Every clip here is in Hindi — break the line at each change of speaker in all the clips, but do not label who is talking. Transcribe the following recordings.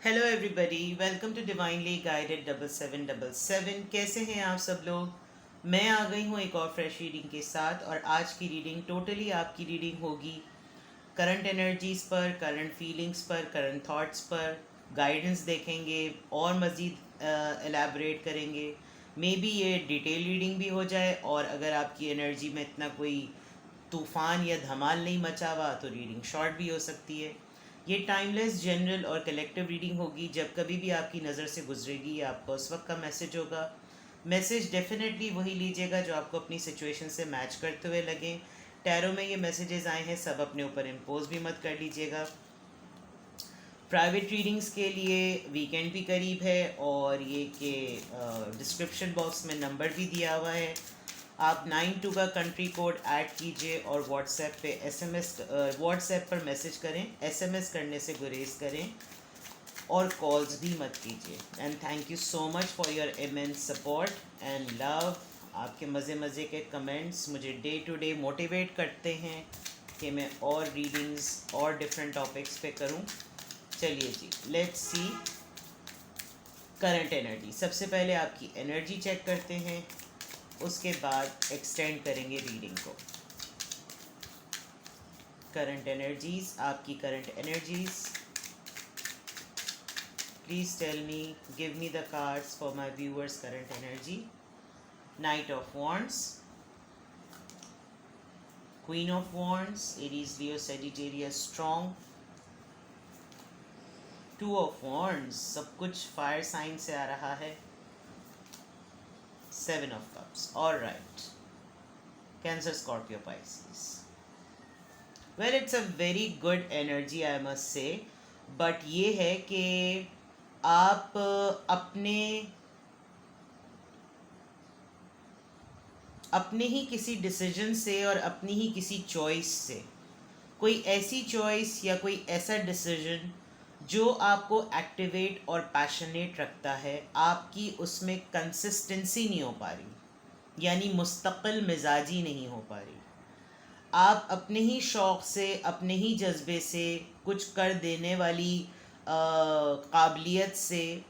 Hello everybody, welcome to divinely guided 7777। कैसे हैं आप सब लोग। मैं आ गई हूँ एक और फ्रेश रीडिंग के साथ, और आज की रीडिंग टोटली आपकी रीडिंग होगी करंट एनर्जीज़ पर, करंट फीलिंग्स पर, करंट थॉट्स पर। गाइडेंस देखेंगे और मज़ीद एलैबोरेट करेंगे। मे बी ये डिटेल रीडिंग भी हो जाए, और अगर आपकी एनर्जी में इतना कोई तूफ़ान या धमाल नहीं मचा हुआ तो रीडिंग शॉर्ट भी हो सकती है। ये टाइमलेस, जनरल और कलेक्टिव रीडिंग होगी। जब कभी भी आपकी नज़र से गुजरेगी, ये आपका उस वक्त का मैसेज होगा। मैसेज डेफिनेटली वही लीजिएगा जो आपको अपनी सिचुएशन से मैच करते हुए लगे। टैरो में ये मैसेजेस आए हैं, सब अपने ऊपर इम्पोज भी मत कर लीजिएगा। प्राइवेट रीडिंग्स के लिए वीकेंड भी करीब है, और ये कि डिस्क्रिप्शन बॉक्स में नंबर भी दिया हुआ है। आप 92 का कंट्री कोड ऐड कीजिए और व्हाट्सएप पे व्हाट्सएप पर मैसेज करें। एसएमएस करने से गुरेज करें, और कॉल्स भी मत कीजिए। And thank you so much for your immense support and love. आपके मज़े मज़े के कमेंट्स मुझे डे टू डे मोटिवेट करते हैं कि मैं और रीडिंग्स और डिफरेंट टॉपिक्स पे करूं। चलिए जी, लेट्स सी करंट एनर्जी। सबसे पहले आपकी एनर्जी चेक करते हैं, उसके बाद एक्सटेंड करेंगे रीडिंग को। करंट एनर्जीज, आपकी current energies. Please tell me, give me the cards for my viewers current energy. Knight of wands, queen of wands, Aries Leo Sagittarius strong, two of wands, सब कुछ फायर साइन से आ रहा है, seven of cups, alright, Cancer, Scorpio, Pisces. Well, it's a very good energy I must say, but ये है कि आप अपने ही किसी डिसीजन से और अपनी ही किसी चॉइस से, कोई ऐसी चॉइस या कोई ऐसा डिसीजन जो आपको एक्टिवेट और पैशनेट रखता है, आपकी उसमें कंसिस्टेंसी नहीं हो पा रही, यानी मुस्तकिल मिजाजी नहीं हो पा रही। आप अपने ही शौक़ से, अपने ही जज्बे से, कुछ कर देने वाली काबिलियत से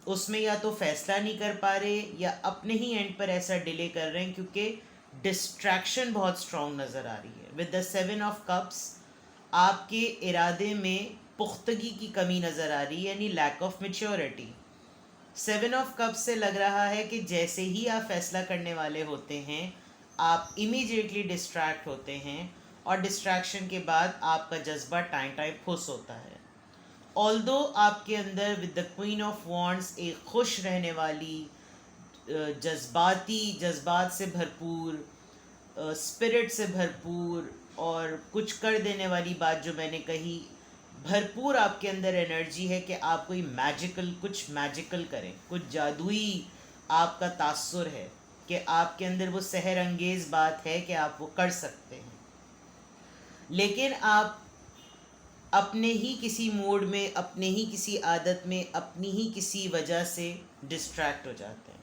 उसमें या तो फैसला नहीं कर पा रहे, या अपने ही एंड पर ऐसा डिले कर रहे हैं क्योंकि डिस्ट्रैक्शन बहुत स्ट्रॉन्ग नज़र आ रही है। With the seven of cups, आपके इरादे में पुख्तगी की कमी नज़र आ रही है, यानी lack of maturity. Seven of cups से लग रहा है कि जैसे ही आप फैसला करने वाले होते हैं, आप इमीडिएटली डिस्ट्रैक्ट होते हैं, और डिस्ट्रैक्शन के बाद आपका जज्बा टाइम टाइम खुश होता है। ऑल्दो आपके अंदर with the queen of wands एक खुश रहने वाली, जज्बात से भरपूर, स्पिरिट से भरपूर, और कुछ कर देने वाली बात जो मैंने कही, भरपूर आपके अंदर एनर्जी है कि आप कोई कुछ मैजिकल करें, कुछ जादुई आपका तासुर है कि आपके अंदर वो सहर अंगेज़ बात है कि आप वो कर सकते हैं। लेकिन आप अपने ही किसी मूड में, अपने ही किसी आदत में, अपनी ही किसी वजह से डिस्ट्रैक्ट हो जाते हैं।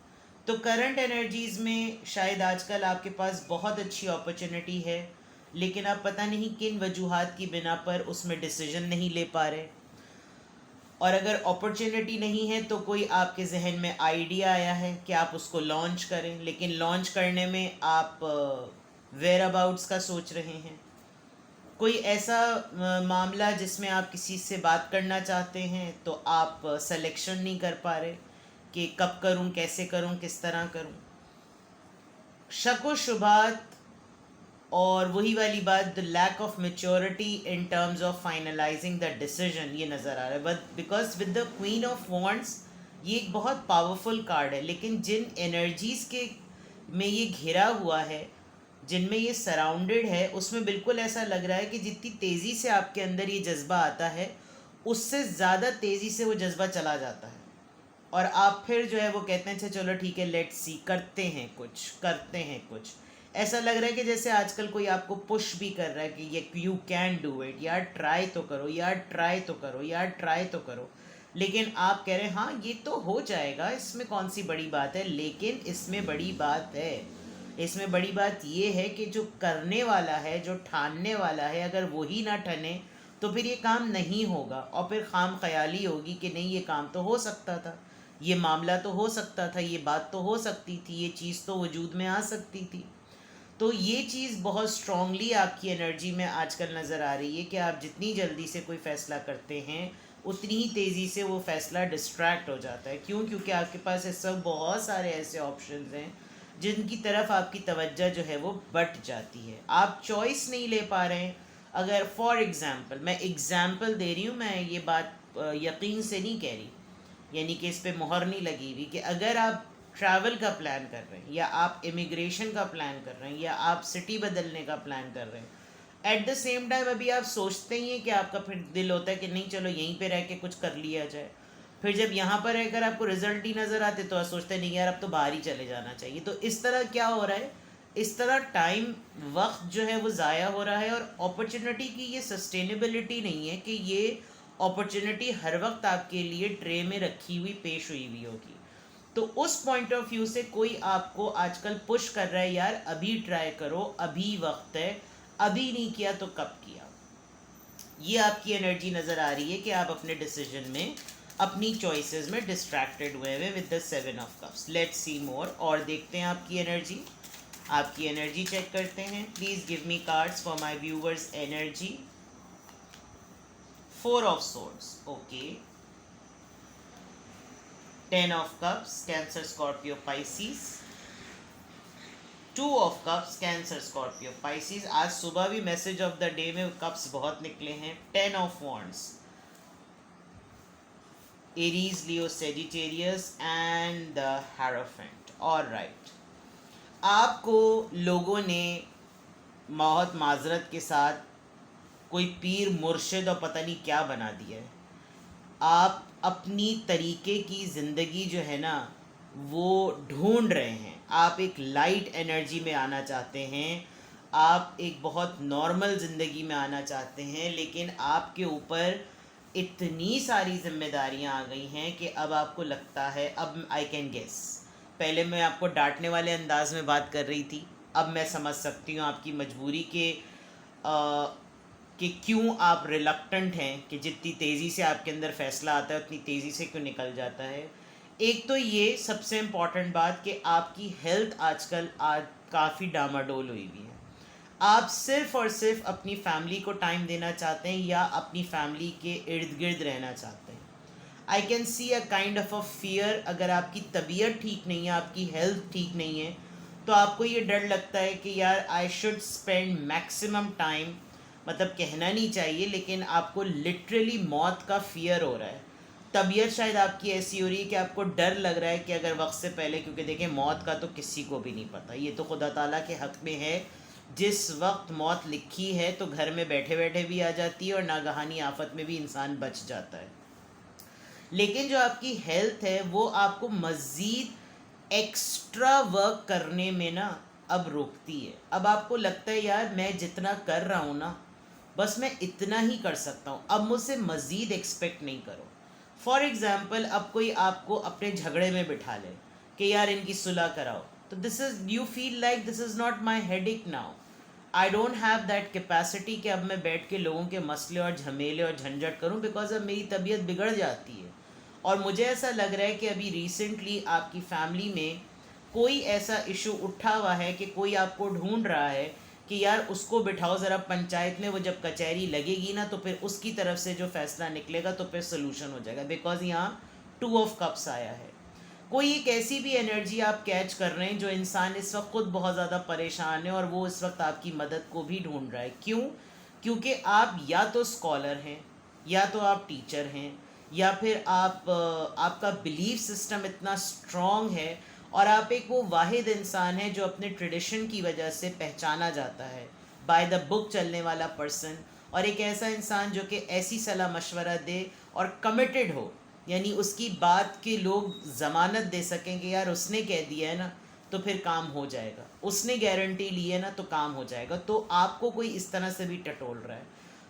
तो करंट एनर्जीज़ में शायद आजकल आपके पास बहुत अच्छी अपॉर्चुनिटी है, लेकिन आप पता नहीं किन वजूहात की बिना पर उसमें डिसीजन नहीं ले पा रहे। और अगर अपॉर्चुनिटी नहीं है तो कोई आपके जहन में आइडिया आया है कि आप उसको लॉन्च करें, लेकिन लॉन्च करने में आप वेयर अबाउट्स का सोच रहे हैं। कोई ऐसा मामला जिसमें आप किसी से बात करना चाहते हैं तो आप सिलेक्शन नहीं कर पा रहे कि कब करूं, कैसे करूं, किस तरह करूं। शक व शुबात, और वही वाली बात, the lack of maturity in terms of finalising the decision, ये नज़र आ रहा है। But because with the queen of wands, ये एक बहुत पावरफुल कार्ड है, लेकिन जिन एनर्जीज़ के में ये घिरा हुआ है, जिनमें ये सराउंडेड है, उसमें बिल्कुल ऐसा लग रहा है कि जितनी तेज़ी से आपके अंदर ये जज्बा आता है, उससे ज़्यादा तेज़ी से वो जज्बा चला जाता है, और आप फिर जो है वो कहते हैं अच्छा चलो ठीक है, लेट्स सी, करते हैं कुछ। ऐसा लग रहा है कि जैसे आजकल कोई आपको पुश भी कर रहा है कि ये यू कैन डू इट, यार ट्राई तो करो, यार ट्राई तो करो, यार ट्राई तो करो। लेकिन आप कह रहे हैं हाँ ये तो हो जाएगा, इसमें कौन सी बड़ी बात है। लेकिन इसमें बड़ी बात है, इसमें बड़ी बात ये है कि जो करने वाला है, जो ठानने वाला है, अगर वही ना ठने तो फिर ये काम नहीं होगा और फिर खाम ख्याली होगी कि नहीं ये काम तो हो सकता था, ये मामला तो हो सकता था, ये बात तो हो सकती थी, ये चीज़ तो वजूद में आ सकती थी। तो ये चीज़ बहुत स्ट्रांगली आपकी एनर्जी में आजकल नज़र आ रही है कि आप जितनी जल्दी से कोई फ़ैसला करते हैं उतनी ही तेज़ी से वो फ़ैसला डिस्ट्रैक्ट हो जाता है। क्यों? क्योंकि आपके पास इस वक्त बहुत सारे ऐसे ऑप्शंस हैं जिनकी तरफ आपकी तवज्जो जो है वो बट जाती है, आप चॉइस नहीं ले पा रहे हैं। अगर फॉर एग्ज़ाम्पल, मैं एग्ज़ाम्पल दे रही हूँ, मैं ये बात यकीन से नहीं कह रही, यानी कि इस पे मोहर नहीं लगी हुई, कि अगर आप ट्रैवल का प्लान कर रहे हैं या आप इमिग्रेशन का प्लान कर रहे हैं या आप सिटी बदलने का प्लान कर रहे हैं, एट द सेम टाइम अभी आप सोचते ही हैं कि आपका फिर दिल होता है कि नहीं चलो यहीं पे रह के कुछ कर लिया जाए। फिर जब यहाँ पर रहकर आपको रिजल्ट ही नज़र आते तो आप सोचते नहीं यार अब तो बाहर ही चले जाना चाहिए। तो इस तरह क्या हो रहा है, इस तरह टाइम वक्त जो है वो ज़ाया हो रहा है और अपॉर्चुनिटी की ये सस्टेनेबिलिटी नहीं है कि ये अपॉर्चुनिटी हर वक्त आपके लिए ट्रे में रखी हुई पेश हुई होगी। तो उस पॉइंट ऑफ व्यू से कोई आपको आजकल पुश कर रहा है यार अभी ट्राई करो, अभी वक्त है, अभी नहीं किया तो कब किया। ये आपकी एनर्जी नज़र आ रही है कि आप अपने डिसीजन में, अपनी चॉइसेस में डिस्ट्रैक्टेड हुए हुए with the 7 of cups. Let's see more, और देखते हैं आपकी एनर्जी। आपकी एनर्जी चेक करते हैं। Please give me cards for my viewers energy. 4 of swords, okay. 10 of cups, cancer Scorpio Pisces. 2 of cups, cancer Scorpio Pisces. आज सुबह भी मैसेज ऑफ द डे में कप्स बहुत निकले हैं। 10 of wands, Aries, Leo, Sagittarius and the hierophant. Alright, आपको लोगों ने बहुत माजरत के साथ कोई पीर मुर्शिद और पता नहीं क्या बना दिया है। आप अपनी तरीके की ज़िंदगी जो है ना वो ढूंढ रहे हैं। आप एक लाइट एनर्जी में आना चाहते हैं, आप एक बहुत नॉर्मल ज़िंदगी में आना चाहते हैं, लेकिन आपके ऊपर इतनी सारी जिम्मेदारियां आ गई हैं कि अब आपको लगता है, अब आई कैन गेस, पहले मैं आपको डांटने वाले अंदाज में बात कर रही थी, अब मैं समझ सकती हूँ आपकी मजबूरी कि क्यों आप रिलक्टेंट हैं, कि जितनी तेज़ी से आपके अंदर फ़ैसला आता है उतनी तेज़ी से क्यों निकल जाता है। एक तो ये सबसे इम्पॉर्टेंट बात कि आपकी हेल्थ आजकल काफ़ी डामाडोल हुई हुई है। आप सिर्फ़ और सिर्फ अपनी फैमिली को टाइम देना चाहते हैं या अपनी फैमिली के इर्द गिर्द रहना चाहते हैं। I can see a kind of a fear. अगर आपकी तबीयत ठीक नहीं है, आपकी हेल्थ ठीक नहीं है, तो आपको ये डर लगता है कि यार I should spend maximum time, मतलब कहना नहीं चाहिए लेकिन आपको लिटरली मौत का फियर हो रहा है। तबीयत शायद आपकी ऐसी हो रही है कि आपको डर लग रहा है कि अगर वक्त से पहले, क्योंकि देखें मौत का तो किसी को भी नहीं पता, ये तो खुदा ताला के हक़ में है। जिस वक्त मौत लिखी है तो घर में बैठे बैठे भी आ जाती है और नागहानी आफत में भी इंसान बच जाता है। लेकिन जो आपकी हेल्थ है वो आपको मज़ीद एक्स्ट्रा वर्क करने में ना अब रोकती है। अब आपको लगता है यार मैं जितना कर रहा हूँ ना बस मैं इतना ही कर सकता हूँ, अब मुझसे मज़ीद एक्सपेक्ट नहीं करो। फॉर एग्ज़ाम्पल, अब कोई आपको अपने झगड़े में बिठा ले कि यार इनकी सुलह कराओ, तो this is, you feel like this is not my headache now. I don't have that capacity कि अब मैं बैठ के लोगों के मसले और झमेले और झंझट करूं, बिकॉज अब मेरी तबीयत बिगड़ जाती है। और मुझे ऐसा लग रहा है कि अभी रिसेंटली आपकी फैमिली में कोई ऐसा इशू उठा हुआ है कि कोई आपको ढूंढ रहा है कि यार उसको बिठाओ ज़रा पंचायत में, वो जब कचहरी लगेगी ना तो फिर उसकी तरफ से जो फैसला निकलेगा तो फिर सोल्यूशन हो जाएगा, बिकॉज यहाँ 2 ऑफ कप्स आया है। कोई एक ऐसी भी एनर्जी आप कैच कर रहे हैं जो इंसान इस वक्त खुद बहुत ज़्यादा परेशान है और वो इस वक्त आपकी मदद को भी ढूंढ रहा है। क्यों? क्योंकि आप या तो स्कॉलर हैं, या तो आप टीचर हैं, या फिर आपका बिलीफ सिस्टम इतना स्ट्रॉन्ग है और आप एक वो वाहिद इंसान है जो अपने ट्रेडिशन की वजह से पहचाना जाता है, बाय द बुक चलने वाला पर्सन, और एक ऐसा इंसान जो कि ऐसी सलाह मशवरा दे और कमिटेड हो, यानी उसकी बात के लोग ज़मानत दे सकें कि यार उसने कह दिया है ना तो फिर काम हो जाएगा, उसने गारंटी ली है ना तो काम हो जाएगा। तो आपको कोई इस तरह से भी टटोल रहा है,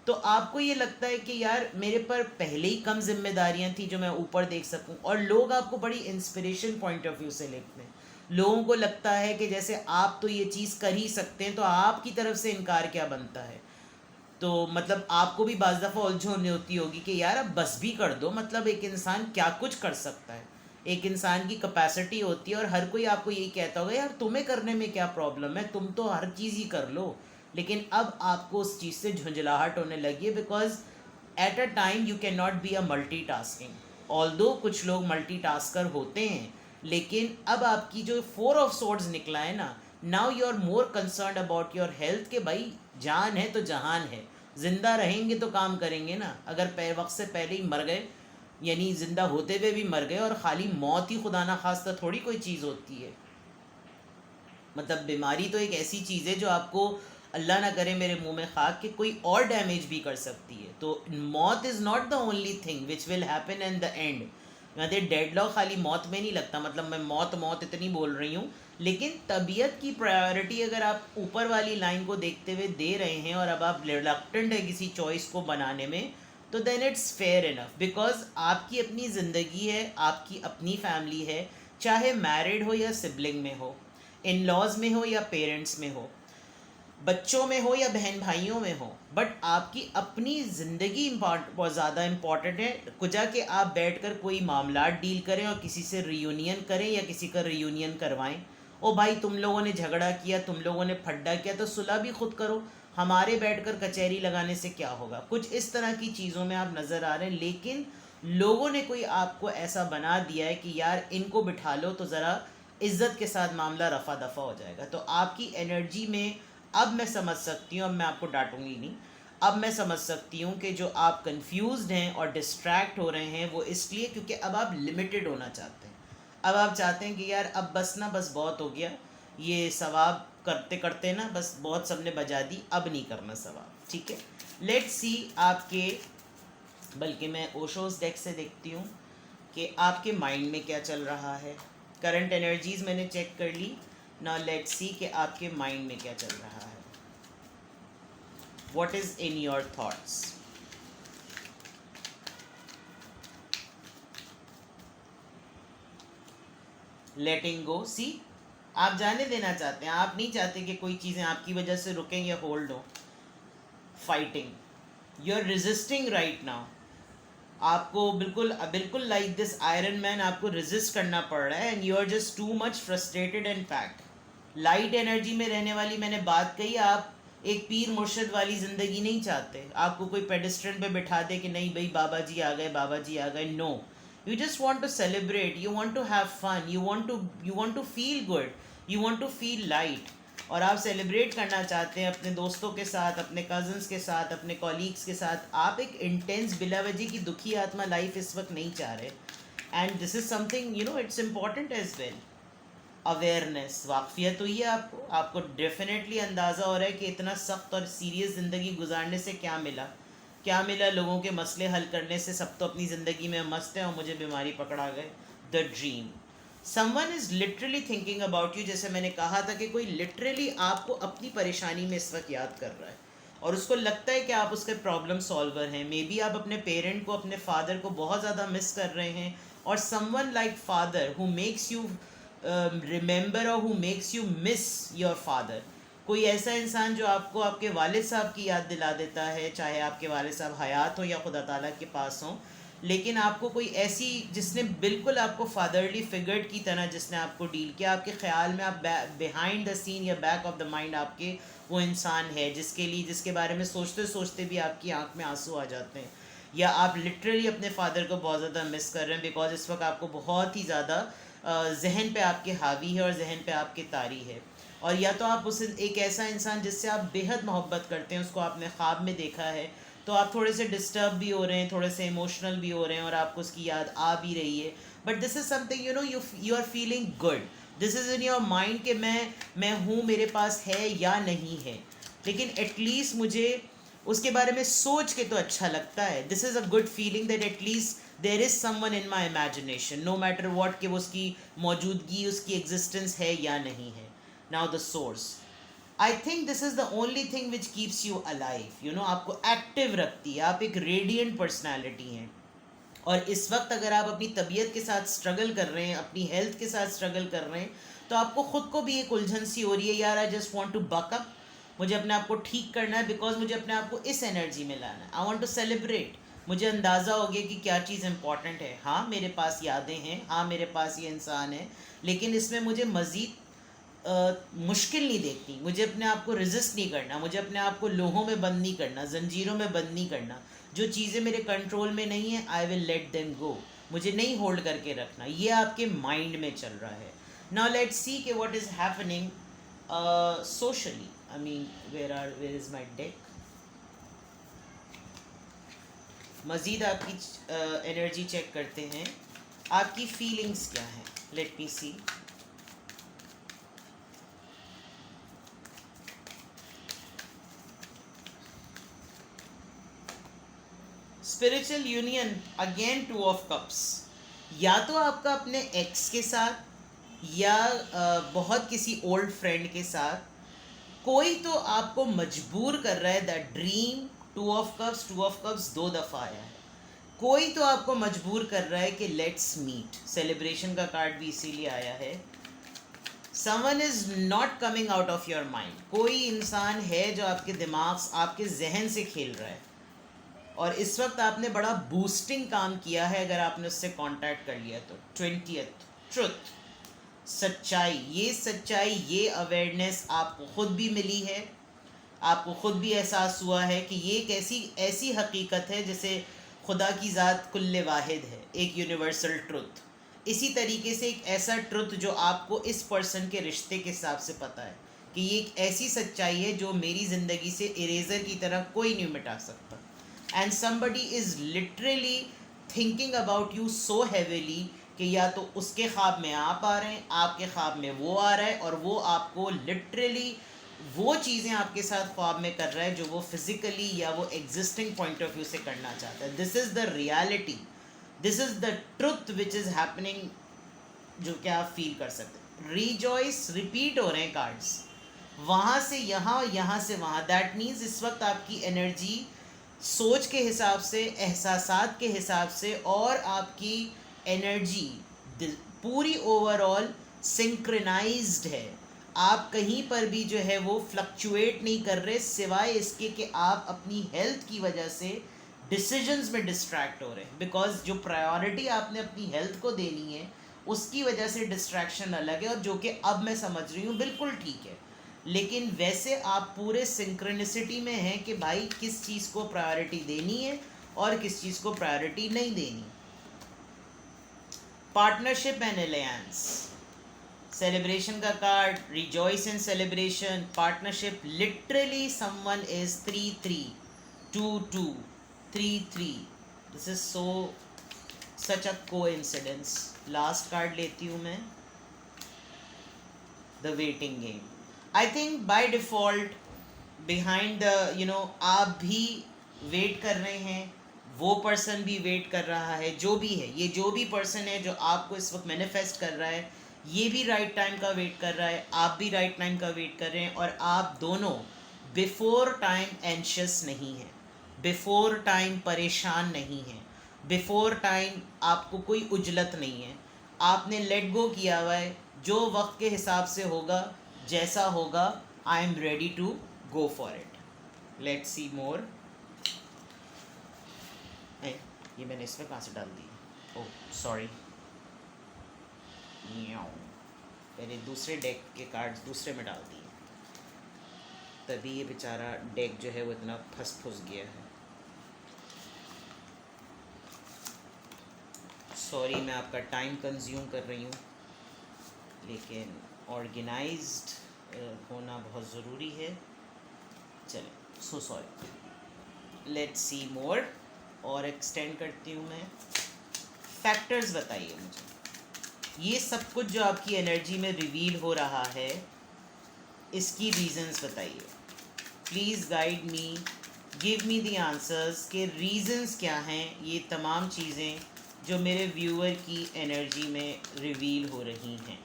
तो आपको ये लगता है कि यार मेरे पर पहले ही कम जिम्मेदारियां थी जो मैं ऊपर देख सकूं, और लोग आपको बड़ी इंस्पिरेशन पॉइंट ऑफ व्यू से लेते हैं। लोगों को लगता है कि जैसे आप तो ये चीज़ कर ही सकते हैं तो आपकी तरफ से इनकार क्या बनता है। तो मतलब आपको भी बाज़ दफ़ा उलझन होती होगी कि यार अब बस भी कर दो, मतलब एक इंसान क्या कुछ कर सकता है, एक इंसान की कैपेसिटी होती है और हर कोई आपको यही कहता होगा यार तुम्हें करने में क्या प्रॉब्लम है, तुम तो हर चीज़ ही कर लो। लेकिन अब आपको उस चीज़ से झुंझलाहट होने लगी है, because at a time you can not be a multi tasking. Although कुछ लोग मल्टी टास्कर होते हैं, लेकिन अब आपकी जो 4 ऑफ सोर्ड्स निकला है ना, now you are more concern about your health के भाई जान है तो जहान है, जिंदा रहेंगे तो काम करेंगे ना। अगर वक्त से पहले ही मर गए, यानी जिंदा होते हुए भी मर गए, और खाली मौत ही खुदा ना खास्ता थोड़ी कोई चीज़ होती है। मतलब बीमारी तो एक ऐसी चीज़ है जो आपको, अल्लाह ना करे मेरे मुंह में खाक, कि कोई और डैमेज भी कर सकती है। तो मौत is not the only thing which will happen in the end. कहते डेडलॉक खाली मौत में नहीं लगता, मतलब मैं मौत मौत इतनी बोल रही हूँ, लेकिन तबीयत की प्रायोरिटी अगर आप ऊपर वाली लाइन को देखते हुए दे रहे हैं और अब आप रिलक्टेंट है किसी चॉइस को बनाने में, तो then it's fair enough, because आपकी अपनी ज़िंदगी है, आपकी अपनी फैमिली है, चाहे मैरिड हो या सिबलिंग में हो, इन लॉज में हो या पेरेंट्स में हो, बच्चों में हो या बहन भाइयों में हो, बट आपकी अपनी ज़िंदगी बहुत ज़्यादा इम्पॉर्टेंट है। कुछ कि आप बैठकर कोई मामला डील करें और किसी से रियूनियन करें या किसी का रियूनियन करवाएं। ओ भाई तुम लोगों ने झगड़ा किया, तुम लोगों ने फड्डा किया, तो सुलह भी खुद करो, हमारे बैठकर कचहरी लगाने से क्या होगा। कुछ इस तरह की चीज़ों में आप नज़र आ रहे हैं, लेकिन लोगों ने कोई आपको ऐसा बना दिया है कि यार इनको बिठा लो तो ज़रा इज्जत के साथ मामला रफा दफा हो जाएगा। तो आपकी एनर्जी में अब मैं समझ सकती हूँ, अब मैं आपको डांटूंगी नहीं, अब मैं समझ सकती हूँ कि जो आप कंफ्यूज्ड हैं और डिस्ट्रैक्ट हो रहे हैं वो इसलिए क्योंकि अब आप लिमिटेड होना चाहते हैं। अब आप चाहते हैं कि यार अब बस ना, बस बहुत हो गया, ये सवाब करते करते ना बस बहुत सबने बजा दी, अब नहीं करना सवाब। ठीक है, लेट्स सी आपके, बल्कि मैं ओशोस डेक से देखती हूँ कि आपके माइंड में क्या चल रहा है। करंट एनर्जीज मैंने चेक कर ली, नाउ लेट्स सी कि आपके माइंड में क्या चल रहा है। What is in your thoughts. Letting go, see आप जाने देना चाहते हैं, आप नहीं चाहते कि कोई चीज़ें आपकी वजह से रुकें या होल्ड हो। Fighting, you are resisting right now, आपको बिल्कुल बिल्कुल लाइक दिस आयरन मैन आपको रेजिस्ट करना पड़ रहा है, and you are just too much frustrated and packed. Light energy में रहने वाली मैंने बात कही, आप एक पीर मुर्शद वाली ज़िंदगी नहीं चाहते, आपको कोई पेडिस्ट्रेंट पे बिठा दे कि नहीं भाई बाबा जी आ गए, बाबा जी आ गए। No, you just want to celebrate, you want to have fun, you want to feel good, you want to feel light। और आप सेलिब्रेट करना चाहते हैं अपने दोस्तों के साथ, अपने कजन्स के साथ, अपने कॉलीग्स के साथ। आप एक इंटेंस बिलावजी की दुखी आत्मा लाइफ इस वक्त नहीं चाह रहे, and this is something you know it's important as well. Awareness, वाकफियत हुई है आपको डेफिनेटली अंदाज़ा हो रहा है कि इतना सख्त और सीरियस ज़िंदगी गुजारने से क्या मिला, क्या मिला लोगों के मसले हल करने से। सब तो अपनी ज़िंदगी में मस्त है और मुझे बीमारी पकड़ा गए। The dream, someone is literally thinking about you. जैसे मैंने कहा था कि कोई लिटरली आपको अपनी परेशानी में इस वक्त याद कर रहा है और उसको लगता है कि आप उसके प्रॉब्लम सॉल्वर हैं। मे बी आप अपने पेरेंट को, अपने फादर को बहुत ज़्यादा मिस कर रहे हैं, और someone like father who makes you remember और who makes you miss your father. कोई ऐसा इंसान जो आपको आपके वालिद साहब की याद दिला देता है, चाहे आपके वालिद साहब हयात हो या खुदा ताला के पास हों, लेकिन आपको कोई ऐसी जिसने बिल्कुल आपको फादरली फिगर की तरह जिसने आपको डील किया, आपके ख्याल में आप बिहाइंड द सीन या बैक ऑफ द माइंड आपके वो इंसान है जिसके बारे में सोचते सोचते भी आपकी आंख में आंसू आ जाते हैं। या आप लिटरली अपने फादर को बहुत ज़्यादा मिस कर रहे हैं, बिकॉज इस वक्त आपको बहुत ही ज़्यादा जहन पे आपके हावी है और जहन पे आपके तारी है। और या तो आप उस एक ऐसा इंसान जिससे आप बेहद मोहब्बत करते हैं उसको आपने ख्वाब में देखा है, तो आप थोड़े से डिस्टर्ब भी हो रहे हैं, थोड़े से इमोशनल भी हो रहे हैं और आपको उसकी याद आ भी रही है। But this is something you know you are feeling good, this is in your mind कि मैं हूँ, मेरे पास है या नहीं है, लेकिन एटलीस्ट मुझे उसके बारे में सोच के तो अच्छा लगता है। This is a good feeling that at least there is someone in my imagination, no matter what, कि वो उसकी मौजूदगी, उसकी एग्जिस्टेंस है या नहीं है। Now the source, I think this is the only thing which keeps you alive, you know आपको एक्टिव रखती है। आप एक रेडियंट पर्सनैलिटी हैं, और इस वक्त अगर आप अपनी तबीयत के साथ स्ट्रगल कर रहे हैं, अपनी हेल्थ के साथ स्ट्रगल कर रहे हैं, तो आपको ख़ुद को भी एक उलझन सी हो रही है, यार I just want to buck up, मुझे अपने आप को ठीक करना है, बिकॉज मुझे अपने आप को इस एनर्जी में लाना है। I want to celebrate. मुझे अंदाज़ा हो गया कि क्या चीज़ इंपॉर्टेंट है। हाँ, मेरे पास यादें हैं, हाँ मेरे पास ये इंसान है, लेकिन इसमें मुझे मज़ीद मुश्किल नहीं देखनी। मुझे अपने आप को रेजिस्ट नहीं करना, मुझे अपने आप को लोहों में बंद नहीं करना, जंजीरों में बंद नहीं करना। जो चीज़ें मेरे कंट्रोल में नहीं है, I will let them go. मुझे नहीं होल्ड करके रखना। ये आपके माइंड में चल रहा है। नाउ लेट्स सी कि what is happening socially. I mean where is my deck. मज़ीद आपकी एनर्जी चेक करते हैं। आपकी फीलिंग्स क्या हैं? Let me see. Spiritual union, again 2 of cups. या तो आपका अपने एक्स के साथ या बहुत किसी ओल्ड फ्रेंड के साथ कोई तो आपको मजबूर कर रहा है। That dream, 2 of cups, 2 of cups 2 दफ़ा आया है। कोई तो आपको मजबूर कर रहा है कि लेट्स मीट। सेलिब्रेशन का कार्ड भी इसीलिए आया है। Someone is not coming out of your mind. कोई इंसान है जो आपके दिमाग, आपके जहन से खेल रहा है, और इस वक्त आपने बड़ा बूस्टिंग काम किया है अगर आपने उससे कांटेक्ट कर लिया तो। 20th ट्रुथ, सच्चाई। ये सच्चाई, ये अवेयरनेस आपको खुद भी मिली है। आपको खुद भी एहसास हुआ है कि ये एक ऐसी हकीकत है जैसे खुदा की ज़ात कुल्ले वाहिद है, एक यूनिवर्सल ट्रुथ। इसी तरीके से एक ऐसा ट्रुथ जो आपको इस पर्सन के रिश्ते के हिसाब से पता है कि ये एक ऐसी सच्चाई है जो मेरी ज़िंदगी से इरेज़र की तरह कोई नहीं मिटा सकता। And somebody is literally thinking about you so heavily कि या तो उसके ख्वाब में आप आ रहे हैं, आपके ख्वाब में वो आ रहा है, और वो आपको लिटरली वो चीज़ें आपके साथ ख्वाब में कर रहा है जो वो फिज़िकली या वो एग्जिस्टिंग पॉइंट ऑफ व्यू से करना चाहता है। This is the reality, this is the truth which is happening, जो कि आप फील कर सकते हैं। रिजॉइस रिपीट हो रहे हैं कार्ड्स, वहाँ से यहाँ, यहाँ से वहाँ। दैट मीन्स इस वक्त आपकी एनर्जी सोच के हिसाब से, एहसासात के हिसाब से, और आपकी एनर्जी पूरी ओवरऑल सिंक्रोनाइज्ड है। आप कहीं पर भी जो है वो फ्लक्चुएट नहीं कर रहे, सिवाय इसके कि आप अपनी हेल्थ की वजह से डिसीजंस में डिस्ट्रैक्ट हो रहे हैं। बिकॉज जो प्रायोरिटी आपने अपनी हेल्थ को देनी है उसकी वजह से डिस्ट्रैक्शन अलग है, और जो कि अब मैं समझ रही हूँ बिल्कुल ठीक है। लेकिन वैसे आप पूरे सिंक्रोनिसिटी में हैं कि भाई किस चीज़ को प्रायोरिटी देनी है और किस चीज़ को प्रायोरिटी नहीं देनी। पार्टनरशिप एंड अलायंस, सेलिब्रेशन का card, rejoice in celebration, partnership. Literally someone is 332233। This is so such a coincidence. Last card लेती हूँ मैं, the waiting game. I think by default behind the आप भी वेट कर रहे हैं, वो पर्सन भी वेट कर रहा है। जो भी है, ये जो भी पर्सन है जो आपको इस वक्त मैनिफेस्ट कर रहा है, ये भी राइट टाइम का वेट कर रहा है, आप भी राइट टाइम का वेट कर रहे हैं। और आप दोनों बिफोर टाइम एंशियस नहीं हैं, बिफोर टाइम परेशान नहीं हैं, बिफोर टाइम आपको कोई उजलत नहीं है। आपने लेट गो किया हुआ है। जो वक्त के हिसाब से होगा, जैसा होगा, I am ready to go for it. Let's see more. ये मैंने इसमें कहाँ से डाल दी? ओह सॉरी, मैंने दूसरे डेक के कार्ड्स दूसरे में डाल दिए, तभी ये बेचारा डेक जो है वो इतना फंस गया है। सॉरी, मैं आपका टाइम कंज्यूम कर रही हूँ, लेकिन ऑर्गेनाइज्ड होना बहुत ज़रूरी है। चले, so sorry. Let's see more. और एक्सटेंड करती हूँ मैं। फैक्टर्स बताइए मुझे, ये सब कुछ जो आपकी एनर्जी में रिवील हो रहा है, इसकी रीजंस बताइए। Please guide me, give me the answers के रीजंस क्या हैं ये तमाम चीज़ें जो मेरे व्यूअर की एनर्जी में रिवील हो रही हैं।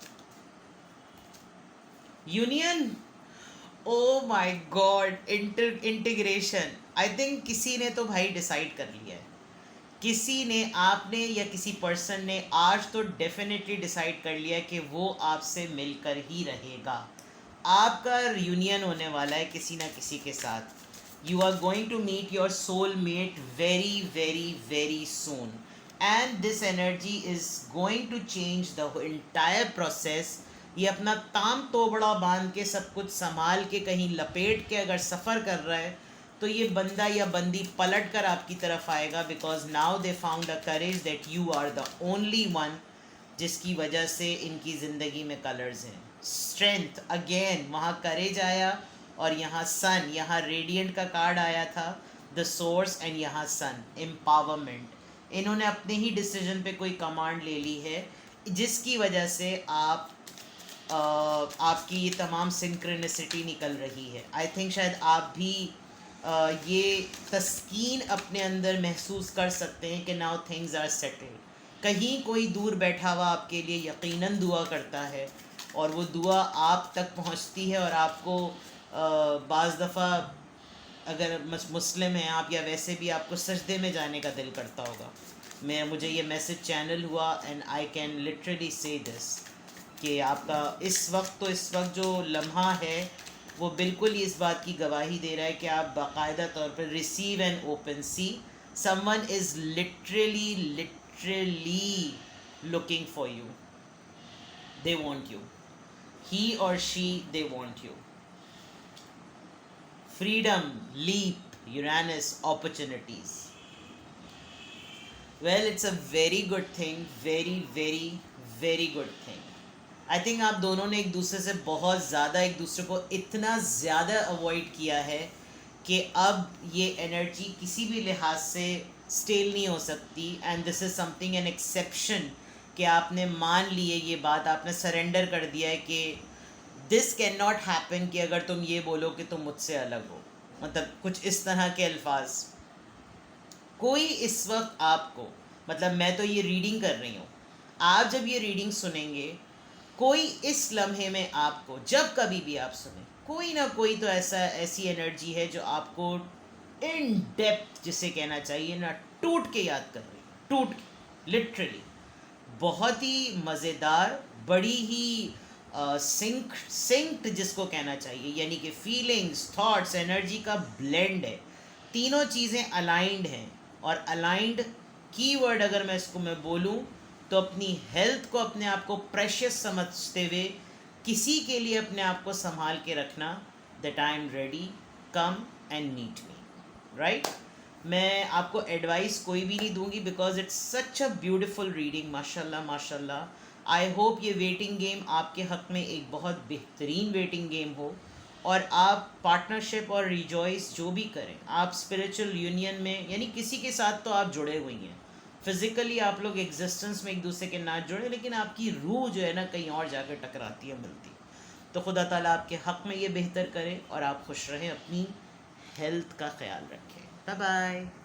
Union, oh my God, integration. I think किसी ने तो भाई डिसाइड कर लिया है, किसी ने, आपने या किसी पर्सन ने आज तो डेफिनेटली डिसाइड कर लिया कि वो आपसे मिलकर ही रहेगा। आपका यूनियन होने वाला है किसी ना किसी के साथ। You are going to meet your soul mate very very very soon, and this energy is going to change the entire process. ये अपना ताम तोबड़ा बांध के सब कुछ संभाल के कहीं लपेट के अगर सफ़र कर रहा है तो ये बंदा या बंदी पलट कर आपकी तरफ आएगा, because now they found a courage that you are the only one जिसकी वजह से इनकी ज़िंदगी में कलर्स हैं। स्ट्रेंथ अगेन, वहाँ करेज आया, और यहाँ सन, यहाँ रेडियंट का कार्ड आया था, द सोर्स, एंड यहाँ सन, एम्पावरमेंट। इन्होंने अपने ही डिसीजन पे कोई कमांड ले ली है जिसकी वजह से आपकी ये तमाम सिंक्रोनिसिटी निकल रही है। आई थिंक शायद आप भी ये तस्कीन अपने अंदर महसूस कर सकते हैं कि नाउ थिंग्स आर सेटल्ड। कहीं कोई दूर बैठा हुआ आपके लिए यकीनन दुआ करता है, और वो दुआ आप तक पहुंचती है, और आपको बाज़ दफ़ा अगर मुस्लिम हैं आप या वैसे भी आपको सजदे में जाने का दिल करता होगा। मुझे ये मैसेज चैनल हुआ, एंड आई कैन लिटरली से दिस कि आपका इस वक्त जो लम्हा है वो बिल्कुल इस बात की गवाही दे रहा है कि आप बाकायदा तौर पर receive and open see, someone is literally looking for you. They want you. He or she, they want you. Freedom, leap, Uranus, opportunities. Well, it's a very good thing. Very, very, very good thing. I think आप दोनों ने एक दूसरे से बहुत ज़्यादा, एक दूसरे को इतना ज़्यादा अवॉइड किया है कि अब ये एनर्जी किसी भी लिहाज से स्टेल नहीं हो सकती। And this is something, an exception, कि आपने मान लिए ये बात, आपने सरेंडर कर दिया है कि दिस कैन नॉट हैपन, कि अगर तुम ये बोलो कि तुम मुझसे अलग हो, मतलब कुछ इस तरह के अल्फाज। कोई इस वक्त आपको, मतलब मैं तो ये रीडिंग कर रही हूँ, आप जब ये रीडिंग सुनेंगे, कोई इस लम्हे में आपको, जब कभी भी आप सुने, कोई ना कोई तो ऐसी एनर्जी है जो आपको इन डेप्थ, जिसे कहना चाहिए ना, टूट के याद कर रही है, टूट के, लिटरली। बहुत ही मज़ेदार, बड़ी ही सिंक्ड जिसको कहना चाहिए, यानी कि फीलिंग्स, थॉट्स, एनर्जी का ब्लेंड है। तीनों चीज़ें अलाइंड हैं, और अलाइंड कीवर्ड अगर मैं बोलूँ तो अपनी हेल्थ को, अपने आप को प्रेशियस समझते हुए किसी के लिए अपने आप को संभाल के रखना, that I am ready, come and meet me, right. मैं आपको एडवाइस कोई भी नहीं दूंगी, because it's such a beautiful reading, माशाल्लाह माशाल्लाह। आई होप ये वेटिंग गेम आपके हक़ में एक बहुत बेहतरीन वेटिंग गेम हो, और आप पार्टनरशिप और रिजॉइस जो भी करें, आप स्पिरिचुअल यूनियन में, यानी किसी के साथ तो आप जुड़े हुए हैं, फिज़िकली आप लोग एग्जिस्टेंस में एक दूसरे के ना जुड़े, लेकिन आपकी रूह जो है ना कहीं और जाकर टकराती है, मिलती। तो खुदा ताला आपके हक़ में ये बेहतर करे, और आप खुश रहें, अपनी हेल्थ का ख्याल रखें। Bye bye.